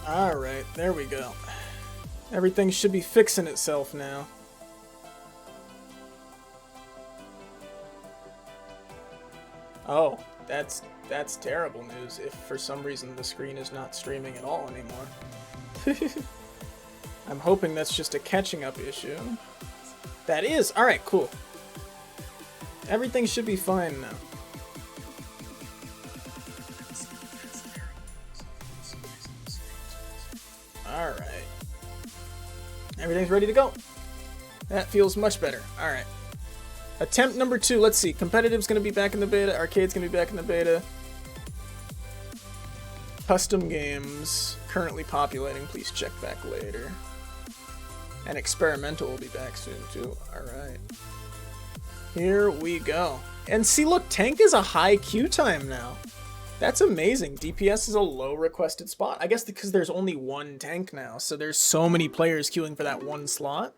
Alright, there we go. Everything should be fixing itself now. Oh, that's terrible news if for some reason the screen is not streaming at all anymore. I'm hoping that's just a catching up issue. That is! Alright, cool. Everything should be fine now. Alright. Everything's ready to go. That feels much better. Alright. Attempt number 2. Let's see. Competitive's going to be back in the beta. Arcade's going to be back in the beta. Custom games currently populating. Please check back later. And experimental will be back soon too. Alright. Here we go. And see, look, tank is a high queue time now. That's amazing. DPS is a low requested spot. I guess because there's only one tank now, so there's so many players queuing for that one slot.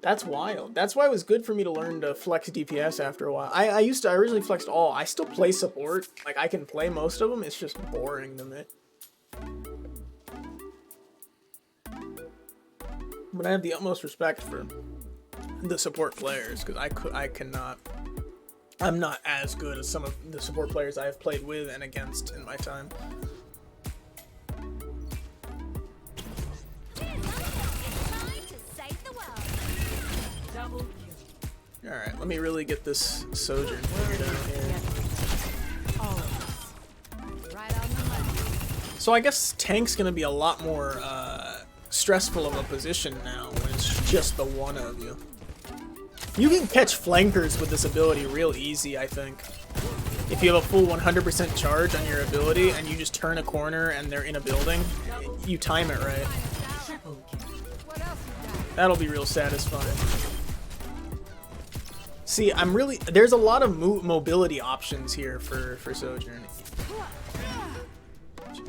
That's wild. That's why it was good for me to learn to flex DPS after a while. I originally flexed all. I still play support. Like, I can play most of them. It's just boring to me. But I have the utmost respect for the support players, because I cannot... I'm not as good as some of the support players I have played with and against in my time. Alright, let me really get this Sojourn figured out here. So I guess tank's gonna be a lot more stressful of a position now when it's just the one of you. You can catch flankers with this ability real easy, I think. If you have a full 100% charge on your ability and you just turn a corner and they're in a building, you time it right. That'll be real satisfying. See, there's a lot of mobility options here for Sojourn.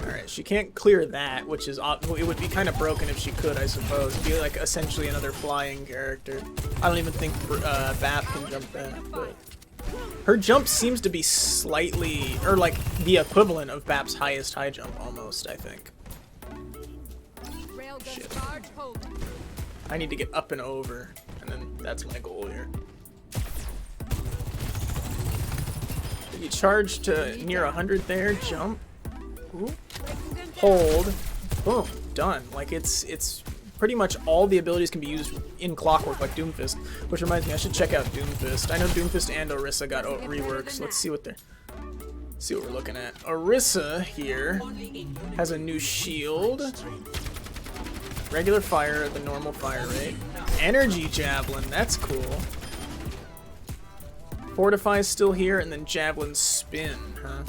Alright, she can't clear that, which is, it would be kind of broken if she could, I suppose. It'd be like essentially another flying character. I don't even think Bap can jump that, but her jump seems to be slightly, or like the equivalent of Bap's highest high jump almost, I think. Shit. I need to get up and over, and then that's my goal here. You charge to near 100 there, jump. Ooh. Hold, boom, done. Like it's pretty much all the abilities can be used in Clockwork, like Doomfist. Which reminds me, I should check out Doomfist. I know Doomfist and Orisa got reworks. Let's see what we're looking at. Orisa here has a new shield, regular fire at the normal fire rate, energy javelin. That's cool. Fortify is still here, and then javelin spin, huh?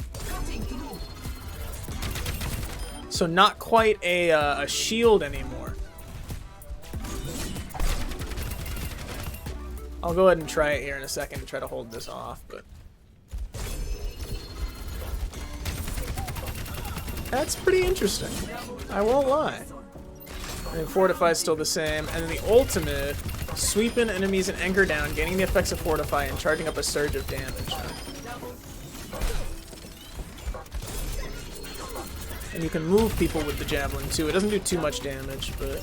So not quite a shield anymore. I'll go ahead and try it here in a second to try to hold this off, but that's pretty interesting. I won't lie. And Fortify is still the same, and then the ultimate, sweeping enemies and anchor down, gaining the effects of Fortify and charging up a surge of damage. And you can move people with the javelin too. It doesn't do too much damage, but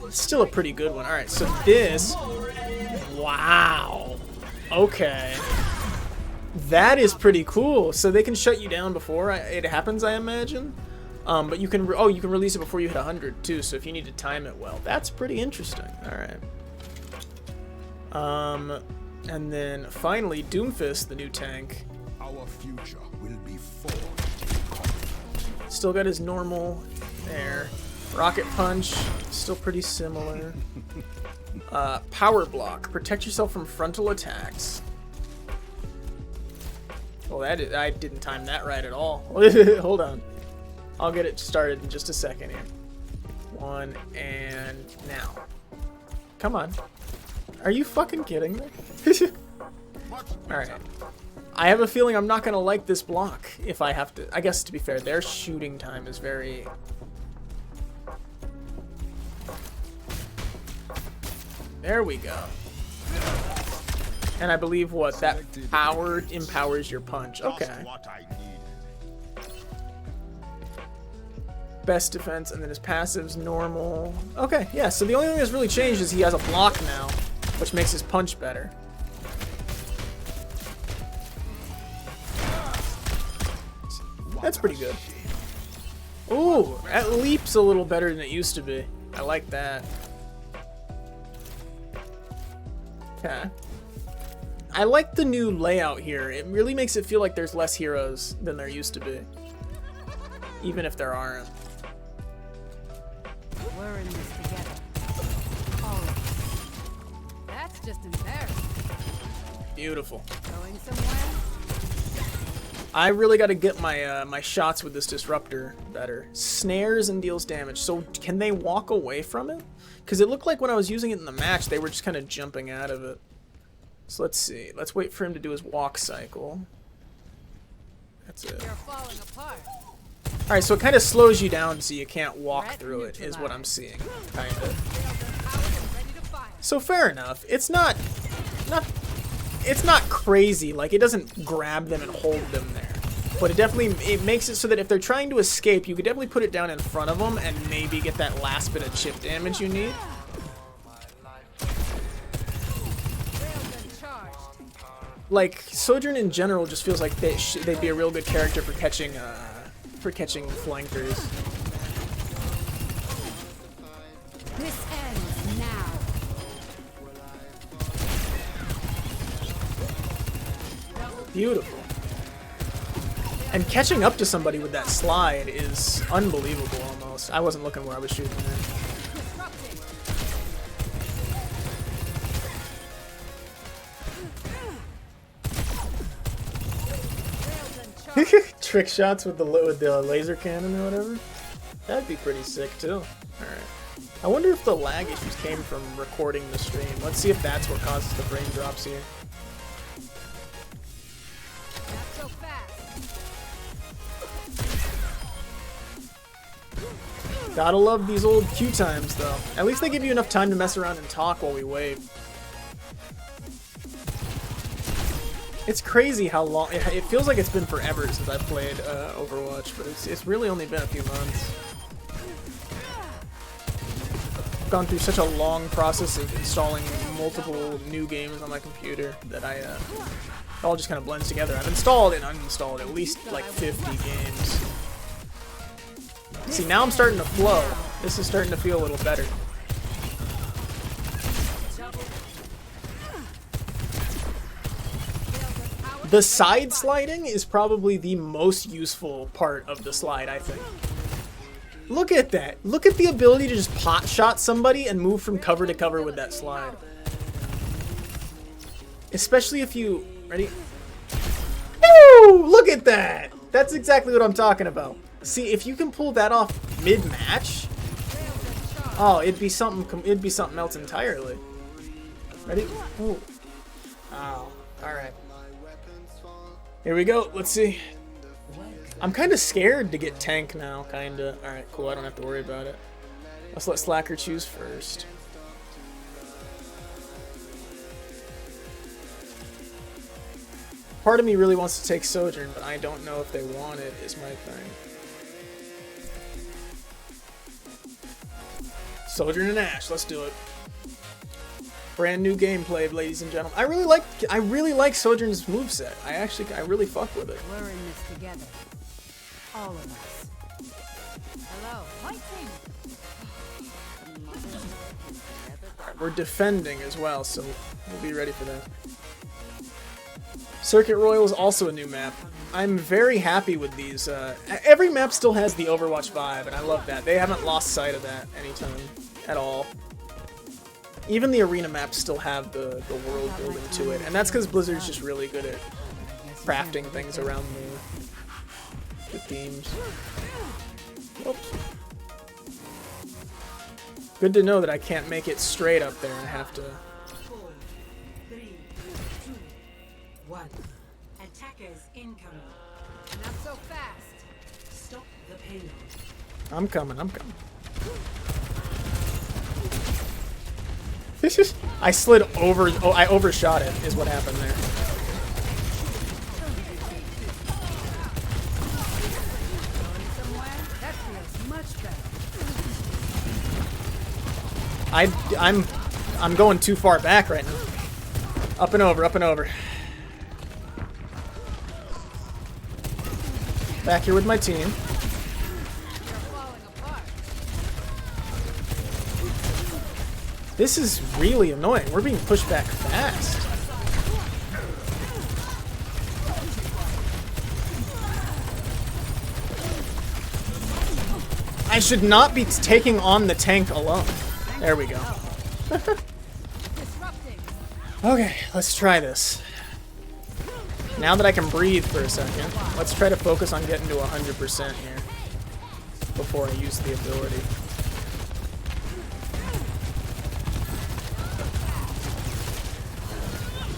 it's still a pretty good one. Alright, so this... Wow. Okay. That is pretty cool. So they can shut you down before it happens, I imagine. But you can... Oh, you can release it before you hit 100 too, so if you need to time it well. That's pretty interesting. Alright. And then finally, Doomfist, the new tank. Our future will be forged. Still got his normal there. Rocket Punch, still pretty similar. Power Block, protect yourself from frontal attacks. Well, I didn't time that right at all. Hold on. I'll get it started in just a second here. One, and now. Come on. Are you fucking kidding me? Alright. I have a feeling I'm not going to like this block if I have to. I guess, to be fair, their shooting time is very... There we go. And I believe what? That power empowers your punch. Okay. best defense, and then his passive's normal. Okay, yeah, so the only thing that's really changed is he has a block now, which makes his punch better. That's pretty good. Ooh, that leap's a little better than it used to be. I like that. Okay. I like the new layout here. It really makes it feel like there's less heroes than there used to be. Even if there aren't. We're in this together. All of us. That's just embarrassing. Beautiful. Going somewhere? I really got to get my my shots with this disruptor better. Snares and deals damage. So can they walk away from it? Because it looked like when I was using it in the match, they were just kind of jumping out of it. So let's see. Let's wait for him to do his walk cycle. That's it. You're falling apart. Alright, so it kind of slows you down so you can't walk through it, is what I'm seeing. Kind of. So fair enough. It's not crazy. Like, it doesn't grab them and hold them there. But it makes it so that if they're trying to escape, you could definitely put it down in front of them and maybe get that last bit of chip damage you need. Like, Sojourn in general just feels like they'd be a real good character for catching flankers. This ends now. Beautiful. And catching up to somebody with that slide is unbelievable almost. I wasn't looking where I was shooting there. Trick shots with the laser cannon or whatever. That'd be pretty sick too. All right. I wonder if the lag issues came from recording the stream. Let's see if that's what causes the frame drops here. Not so fast. Gotta love these old queue times though. At least they give you enough time to mess around and talk while we wait. It's crazy how long. It feels like it's been forever since I've played Overwatch, but it's really only been a few months. I've gone through such a long process of installing multiple new games on my computer that it all just kind of blends together. I've installed and uninstalled at least like 50 games. See, now I'm starting to flow. This is starting to feel a little better. The side sliding is probably the most useful part of the slide, I think. Look at that. Look at the ability to just pot shot somebody and move from cover to cover with that slide. Especially if you... Ready? Woo! Look at that! That's exactly what I'm talking about. See, if you can pull that off mid-match... Oh, it'd be something else entirely. Ready? Ooh. Oh, alright. Here we go. Let's see. I'm kind of scared to get tank now, kind of. Alright, cool. I don't have to worry about it. Let's let Slacker choose first. Part of me really wants to take Sojourn, but I don't know if they want it, is my thing. Sojourn and Ashe. Let's do it. Brand new gameplay, ladies and gentlemen. I really like Sojourn's moveset. I really fuck with it. We're in this together. All of us. Hello. Fighting. We're defending as well, so we'll be ready for that. Circuit Royale is also a new map. I'm very happy with these. Every map still has the Overwatch vibe, and I love that. They haven't lost sight of that anytime at all. Even the arena maps still have the world building to it, and that's because Blizzard's just really good at crafting things around the themes. Oops. Good to know that I can't make it straight up there and have to... 4, 3, 2, 1. Attackers incoming. Not so fast. Stop the payload. I'm coming. I slid over. Oh, I overshot it, is what happened there. Somewhere? That feels much Much better. I'm going too far back right now. Up and over, up and over. Back here with my team. You're falling apart. This is really annoying. We're being pushed back fast. I should not be taking on the tank alone. There we go. Disrupting. Okay, let's try this. Now that I can breathe for a second, let's try to focus on getting to 100% here before I use the ability.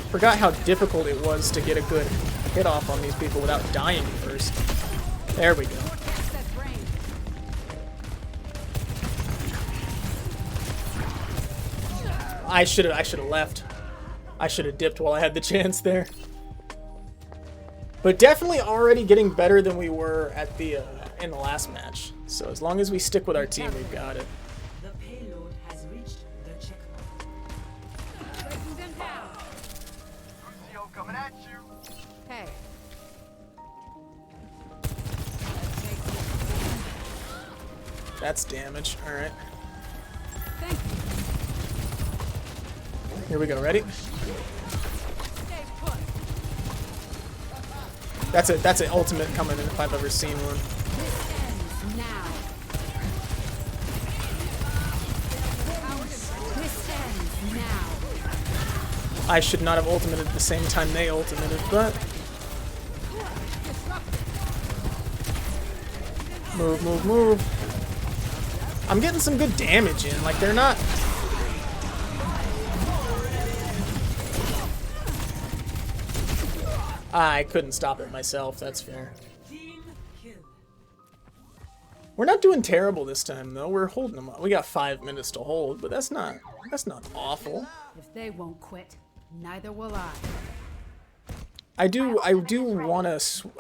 Forgot how difficult it was to get a good hit off on these people without dying first. There we go. Access range. I should have left. I should have dipped while I had the chance there. But definitely already getting better than we were at the in the last match. So as long as we stick with our team, we've got it. The payload has reached the checkpoint. Breaking them down. Coming at you. Hey. That's damage. All right. Thank you. Here we go. Ready? Stay put. That's an ultimate coming in if I've ever seen one. This ends now. This ends now. I should not have ultimated at the same time they ultimated, but move, move, move. I'm getting some good damage in. Like they're not. I couldn't stop it myself. That's fair. Team kill. We're not doing terrible this time though. We're holding them up. We got 5 minutes to hold, but that's not awful. If they won't quit, neither will I. I do want to.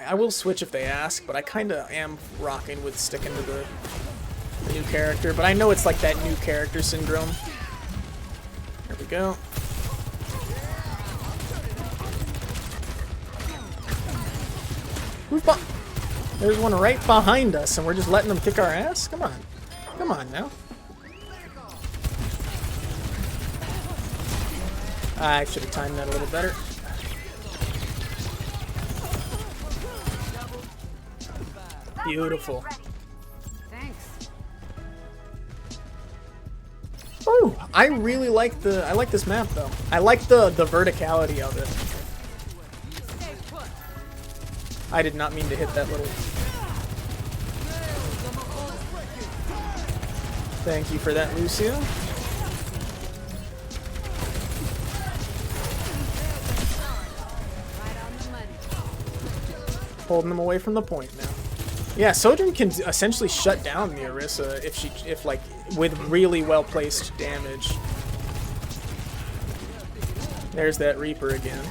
I will switch if they ask, but I kind of am rocking with sticking to the new character. But I know it's like that new character syndrome. There we go. There's one right behind us, and we're just letting them kick our ass? Come on. Come on now. I should have timed that a little better. Beautiful. Thanks. Oh, I really like this map though. I like the verticality of it. Stay put. I did not mean to hit that little. Thank you for that, Lucio. Right on the money. Holding them away from the point now. Yeah, Sojourn can essentially shut down the Orisa if like with really well placed damage. There's that Reaper again.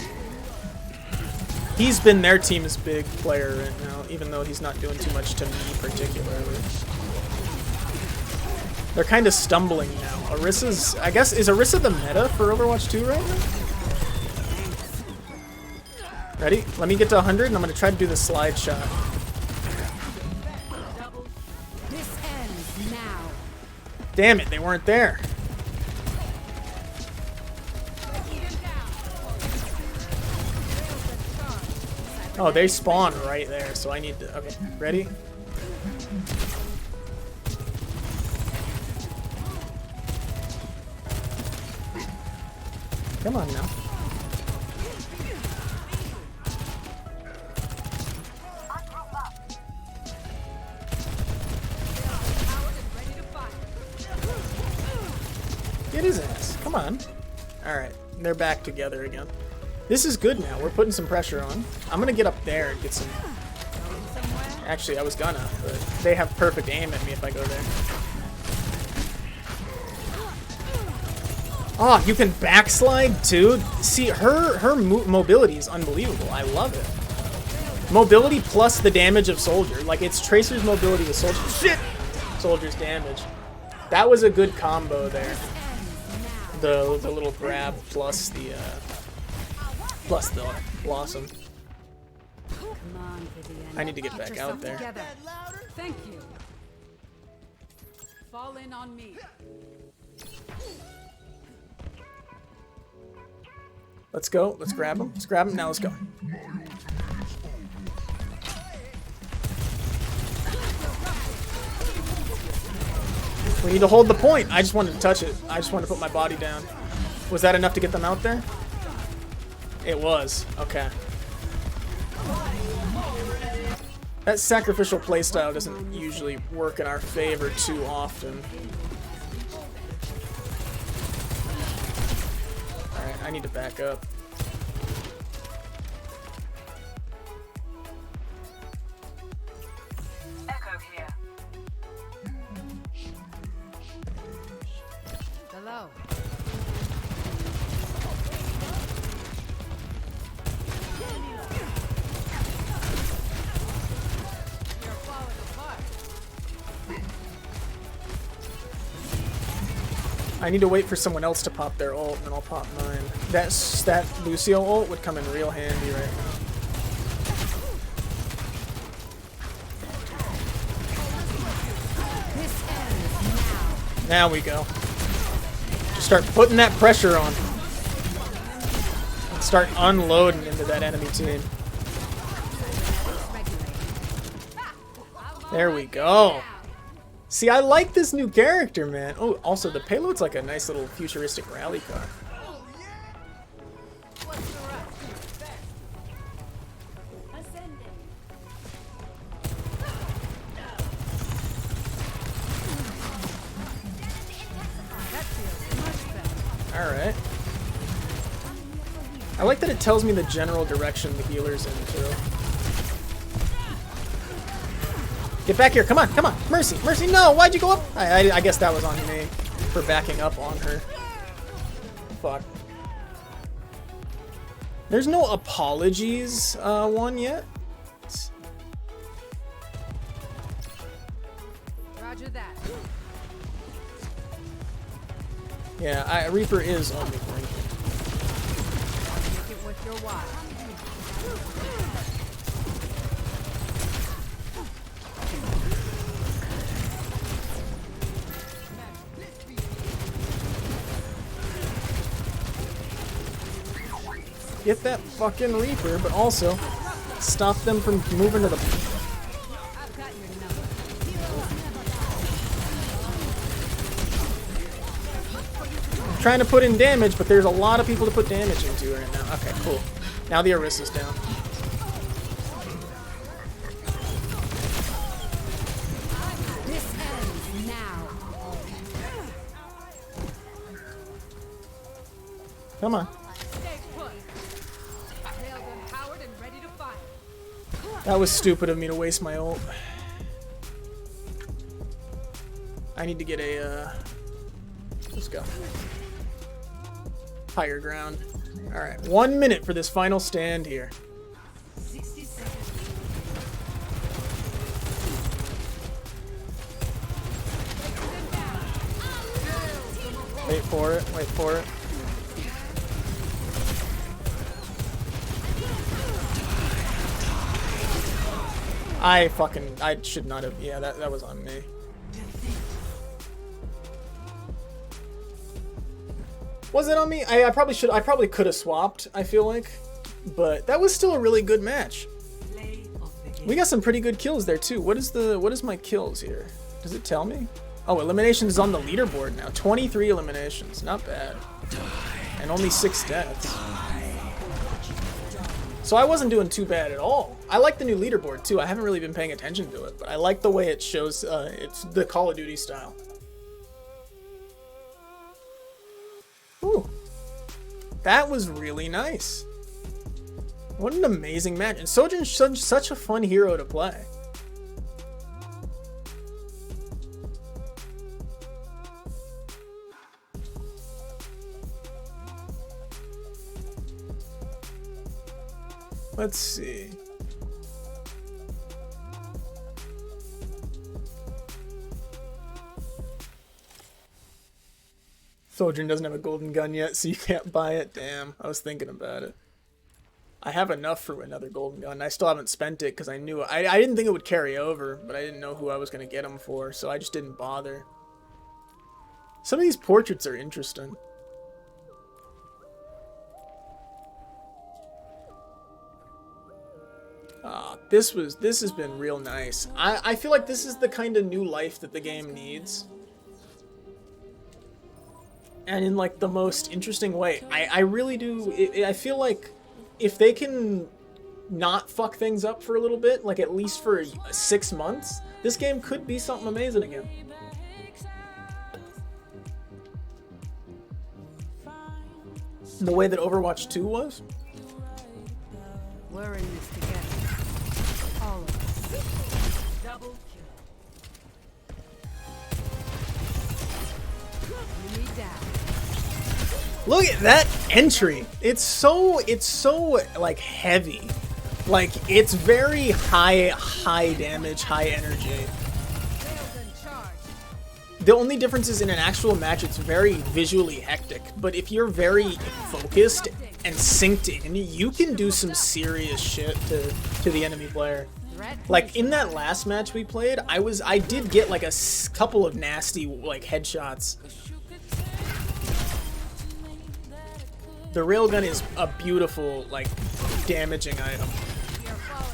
He's been their team's big player right now, even though he's not doing too much to me particularly. They're kind of stumbling now. Orisa's, I guess, is Orisa the meta for Overwatch 2 right now? Ready? Let me get to 100 and I'm going to try to do the slide shot. This ends now. Damn it, they weren't there. Oh, they spawn right there, so I need to... Okay, ready? Come on now. Get his ass. Come on. Alright, they're back together again. This is good now. We're putting some pressure on. I'm gonna get up there and get some... Actually, I was gonna, but they have perfect aim at me if I go there. Oh, you can backslide too? See, her mobility is unbelievable. I love it. Mobility plus the damage of Soldier. Like, it's Tracer's mobility with Soldier. Shit! soldier's damage. That was a good combo there. The little grab plus the blossom. Come on, Vivian. I need to get back out there. Together. Thank you. Fall in on me. Let's go. Let's grab him. Let's grab him. Now let's go. We need to hold the point. I just wanted to touch it. I just wanted to put my body down. Was that enough to get them out there? It was. Okay. That sacrificial playstyle doesn't usually work in our favor too often. Alright, I need to back up. Echo here. Hello. You're falling apart. I need to wait for someone else to pop their ult, and then I'll pop mine. That Lucio ult would come in real handy right now. This ends now. Now we go. Just start putting that pressure on. And start unloading into that enemy team. There we go. See, I like this new character, man. Oh, also the payload's like a nice little futuristic rally car. Alright. I like that it tells me the general direction the healer's in, too. Get back here. Come on, come on. Mercy, Mercy, no. Why'd you go up? I guess that was on me for backing up on her. Fuck. There's no apologies one yet. Roger that. Yeah, Reaper is on me. Make it worth your while. Get that fucking Reaper, but also stop them from moving to the... I've got your number. I'm trying to put in damage, but there's a lot of people to put damage into right now. Okay, cool. Now the Orisa's down. This ends now. Come on. Stay put. Hail good Howard and ready to fire. That was stupid of me to waste my ult. I need to get a, let's go. Higher ground. Alright, 1 minute for this final stand here. 60 seconds. Wait for it, wait for it. I should not have, yeah, that was on me. Was it on me? I probably could have swapped, I feel like. But that was still a really good match. Play of the game. We got some pretty good kills there too. What is my kills here? Does it tell me? Oh, eliminations is on the leaderboard now. 23 eliminations, not bad. And only 6 deaths. So I wasn't doing too bad at all. I like the new leaderboard too. I haven't really been paying attention to it, but I like the way it shows it's the Call of Duty style. Ooh. That was really nice. What an amazing match. And Sojourn's such a fun hero to play. Let's see. Sojourn doesn't have a golden gun yet, so you can't buy it. Damn, I was thinking about it. I have enough for another golden gun. I still haven't spent it because I knew I didn't think it would carry over, but I didn't know who I was going to get them for, so I just didn't bother. Some of these portraits are interesting. This has been real nice. I feel like this is the kind of new life that the game needs. And in like the most interesting way. I really do. I feel like if they can not fuck things up for a little bit, like at least for 6 months, this game could be something amazing again. The way that Overwatch 2 was. We're in this together. All of us. Double kill. Enemy down. Look at that entry. It's so like heavy. Like it's very high damage, high energy. Railgun charge. The only difference is in an actual match it's very visually hectic, but if you're very focused and synced in, you can do some serious shit to the enemy player. Threat. Like in that last match we played, I did get like a couple of nasty like headshots. The railgun is a beautiful, like, damaging item.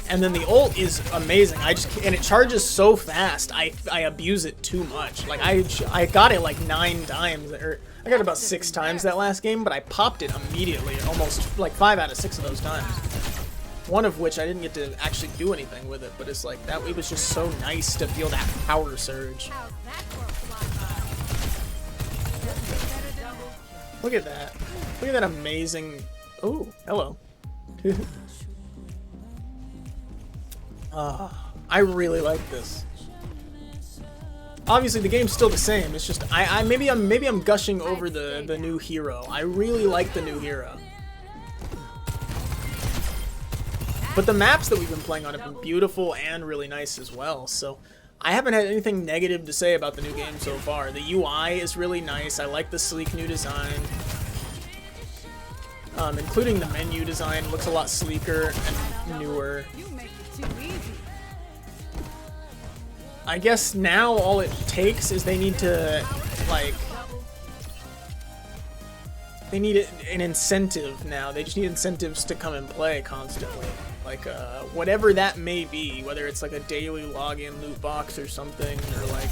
And then the ult is amazing. And it charges so fast, I abuse it too much. Like, I got it like 9 times, or I got it about 6 times that last game, but I popped it immediately, almost like 5 out of 6 of those times. One of which I didn't get to actually do anything with it, but it's like, it was just so nice to feel that power surge. How's that work, fly? Doesn't get better than that. Look at that. Look at that amazing... Oh, hello. I really like this. Obviously, the game's still the same. It's just maybe I'm gushing over the new hero. I really like the new hero. But the maps that we've been playing on have been beautiful and really nice as well. So I haven't had anything negative to say about the new game so far. The UI is really nice. I like the sleek new design. Including the menu design, looks a lot sleeker and newer. You make it too easy. I guess now all it takes is they need to, like, they need an incentive now. They just need incentives to come and play constantly. Like, whatever that may be, whether it's like a daily login loot box or something, or like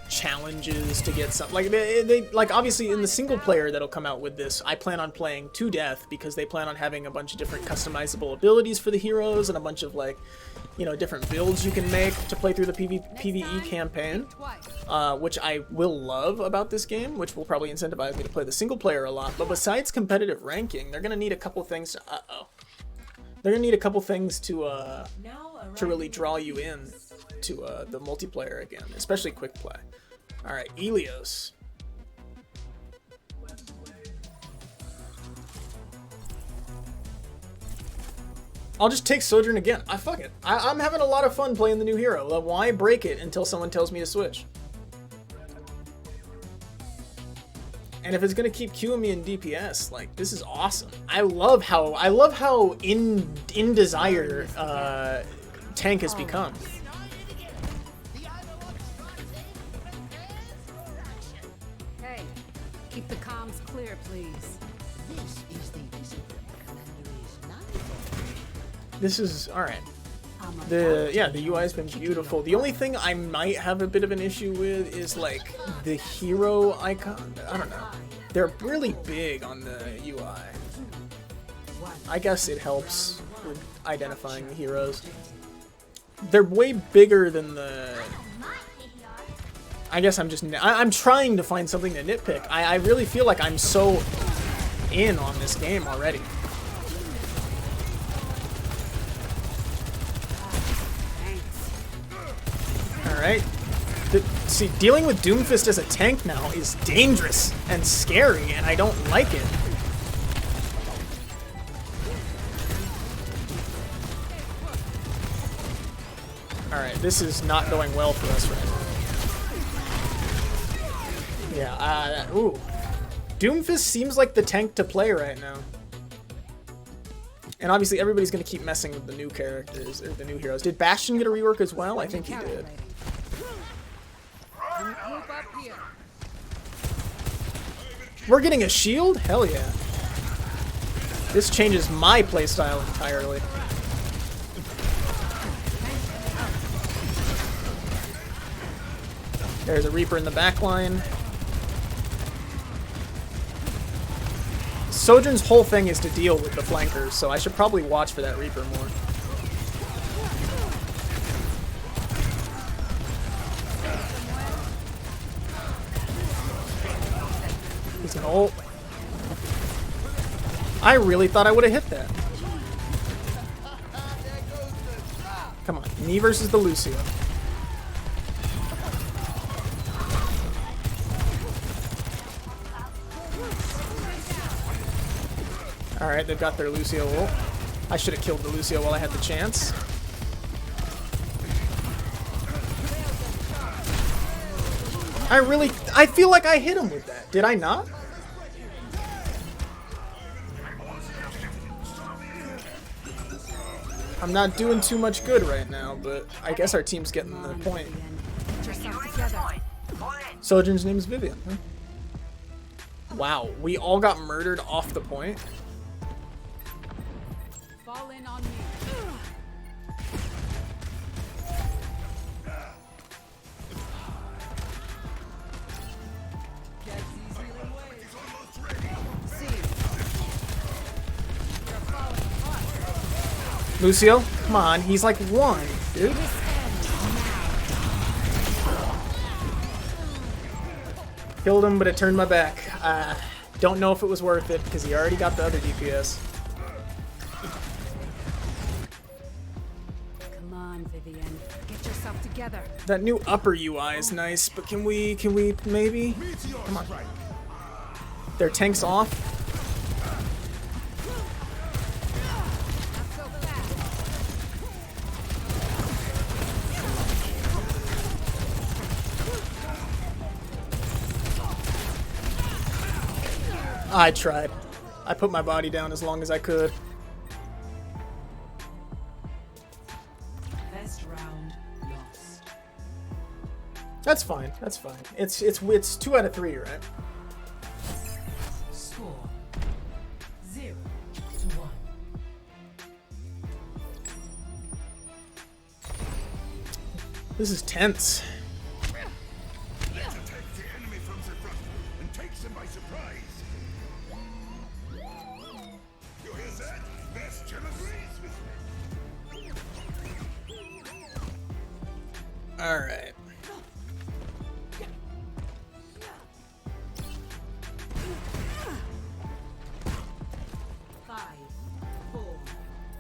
challenges to get something. Like, they like, obviously in the single player that'll come out with this, I plan on playing to death because they plan on having a bunch of different customizable abilities for the heroes and a bunch of, like, you know, different builds you can make to play through the PvE campaign, which I will love about this game, which will probably incentivize me to play the single player a lot. But besides competitive ranking, they're gonna need a couple things to, they're gonna need a couple things to really draw you in to the multiplayer again, especially quick play. All right, Ilios. I'll just take Sojourn again. Fuck it. I'm having a lot of fun playing the new hero. Why break it until someone tells me to switch? And if it's gonna keep queuing me in DPS, like, this is awesome. I love how in desire tank has become. Hey, keep the comms clear, please. This is alright. The UI has been beautiful. The only thing I might have a bit of an issue with is, like, the hero icon. I don't know. They're really big on the UI. I guess it helps with identifying the heroes. They're way bigger than the... I guess I'm trying to find something to nitpick. I really feel like I'm so in on this game already. Alright. See, dealing with Doomfist as a tank now is dangerous and scary, and I don't like it. Alright, this is not going well for us right now. Yeah, ooh. Doomfist seems like the tank to play right now. And obviously everybody's going to keep messing with the new characters, or the new heroes. Did Bastion get a rework as well? I think he did. Group up here. We're getting a shield? Hell yeah. This changes my playstyle entirely. There's a Reaper in the back line. Sojourn's whole thing is to deal with the flankers, so I should probably watch for that Reaper more. He's gonna ult. I really thought I would have hit that. Come on, me versus the Lucio. Alright, they've got their Lucio ult. I should have killed the Lucio while I had the chance. I feel like I hit him with that. Did I not? I'm not doing too much good right now, but I guess our team's getting the point. Get yourself together. Sojourn's name is Vivian. Huh? Wow, we all got murdered off the point. Fall in on me. Lucio, come on, he's like one, dude. Killed him, but it turned my back. Don't know if it was worth it, because he already got the other DPS. Come on, Vivian. Get yourself together. That new upper UI is nice, but can we maybe? Come on. Their tank's off. Not so fast. I tried. I put my body down as long as I could. Best round lost. That's fine. That's fine. It's 2 out of 3, right? Score 0-1. This is tense. Let's attack the enemy from the front and take them by surprise. You hear that? Bastion agrees with me. All right. Five, 4,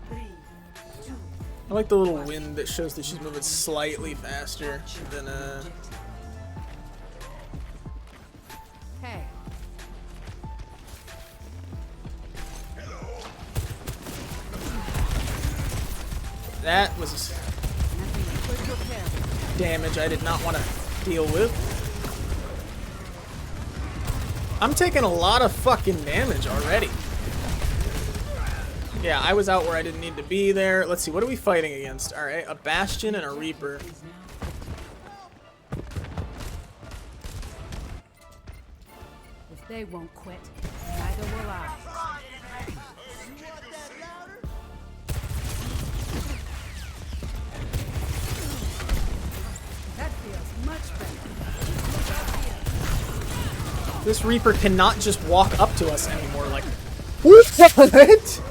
3, 2. I like the little wind that shows that she's moving slightly faster than Hey, that was nothing but quick repair. damage I did not want to deal with. I'm taking a lot of fucking damage already. Yeah, I was out where I didn't need to be there. Let's see, what are we fighting against? Alright, a Bastion and a Reaper. If they won't quit, neither will I. That feels much better. This Reaper cannot just walk up to us anymore, like... What?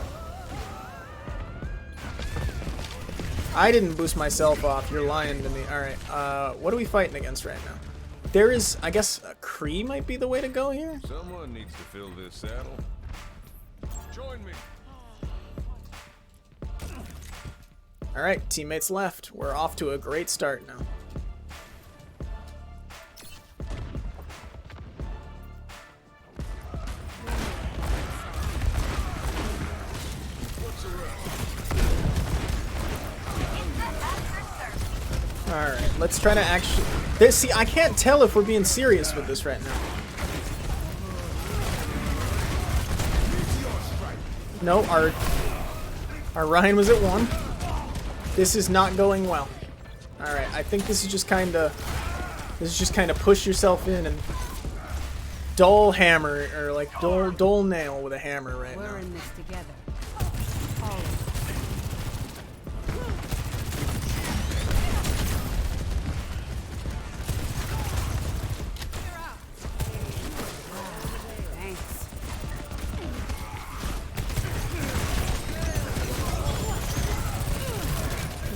I didn't boost myself off, you're lying to me. Alright, what are we fighting against right now? There is, I guess, a Kree might be the way to go here? Someone needs to fill this saddle. Join me. Alright, teammates left. We're off to a great start now. Alright, let's try to actually... See, I can't tell if we're being serious with this right now. No, our Ryan was at 1. This is not going well. Alright, I think this is just kinda push yourself in and dull hammer, or like dull nail with a hammer right now. We're in this together. All of us. Thanks.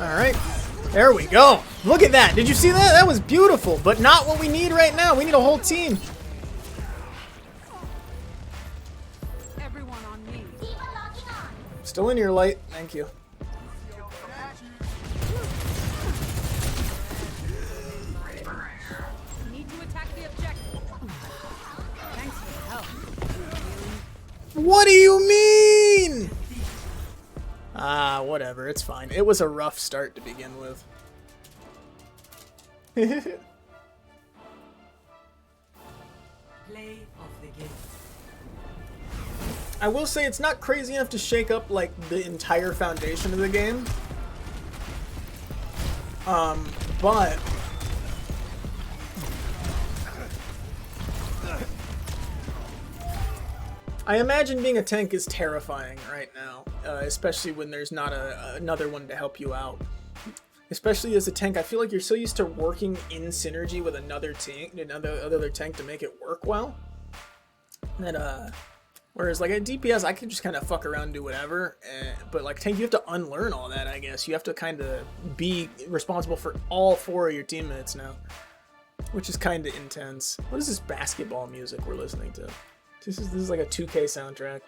Alright. There we go. Look at that. Did you see that? That was beautiful, but not what we need right now. We need a whole team. Everyone on me. Still in your light. Thank you. Need to attack the objective. Thanks for the help. What do you mean? Ah, whatever. It's fine. It was a rough start to begin with. Play of the game. I will say it's not crazy enough to shake up like the entire foundation of the game. But I imagine being a tank is terrifying right now, especially when there's not another one to help you out. Especially as a tank, I feel like you're so used to working in synergy with another tank to make it work well. That whereas like at DPS, I can just kind of fuck around and do whatever. But like tank, you have to unlearn all that. I guess you have to kind of be responsible for all 4 of your teammates now, which is kind of intense. What is this basketball music we're listening to? This is like a 2K soundtrack.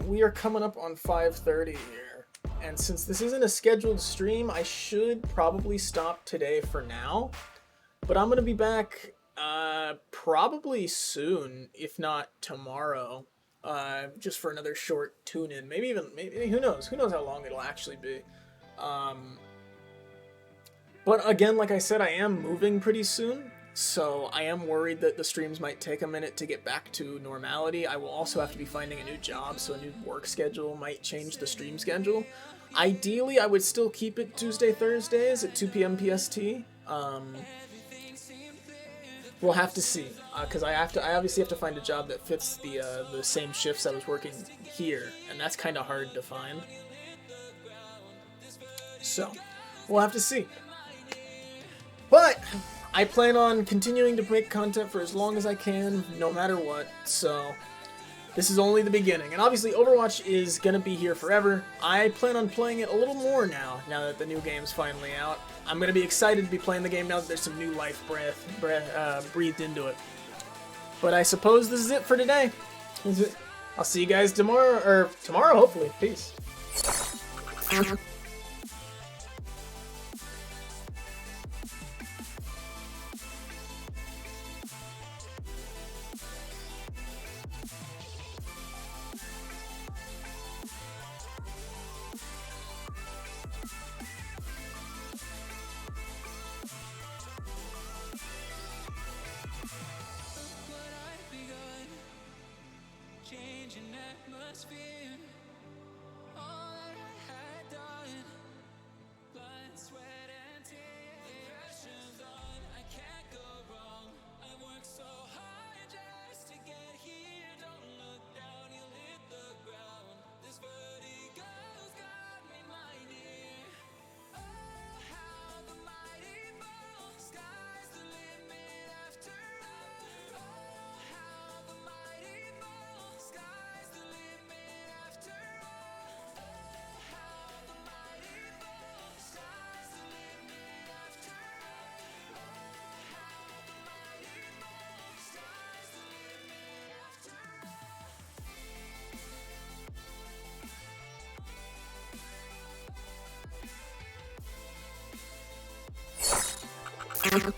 We are coming up on 5:30 here, and since this isn't a scheduled stream, I should probably stop today for now. But I'm gonna be back probably soon, if not tomorrow, just for another short tune-in. Maybe who knows? Who knows how long it'll actually be? But again, like I said, I am moving pretty soon. So I am worried that the streams might take a minute to get back to normality. I will also have to be finding a new job, so a new work schedule might change the stream schedule. Ideally, I would still keep it Tuesday, Thursdays at 2 p.m. PST. We'll have to see, because I obviously have to find a job that fits the same shifts I was working here, and that's kind of hard to find. So we'll have to see. But I plan on continuing to make content for as long as I can, no matter what, so this is only the beginning. And obviously Overwatch is going to be here forever. I plan on playing it a little more now that the new game's finally out. I'm going to be excited to be playing the game now that there's some new life breathed into it. But I suppose this is it for today. I'll see you guys tomorrow, hopefully. Peace. Changing atmosphere, all that I had done, blood, sweat, and tears. The pressure's on, I can't go wrong. I worked so hard just to get here. Don't look down, you'll hit the ground. This vertigo's got me minded. Oh, how the mighty fall. Sky's the limit after all. Oh, how the mighty fall. Sky's the limit after all. Oh, how the mighty fall. Sky's the limit after all. Oh, how the mighty fall. Sky's the limit after all.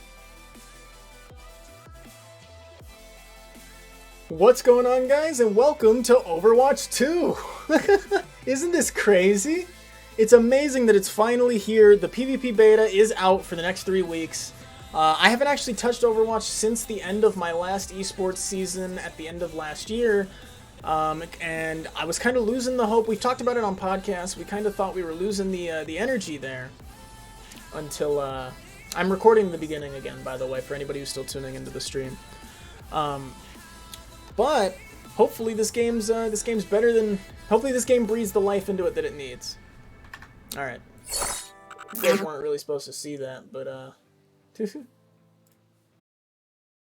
What's going on, guys, and welcome to Overwatch 2! Isn't this crazy? It's amazing that it's finally here. The PvP beta is out for the next 3 weeks. I haven't actually touched Overwatch since the end of my last esports season at the end of last year, And I was kind of losing the hope. We talked about it on podcasts. We kind of thought we were losing the energy there until I'm recording the beginning again, by the way, for anybody who's still tuning into the stream. But hopefully this game's better than. Hopefully this game breathes the life into it that it needs. All right. You guys weren't really supposed to see that, but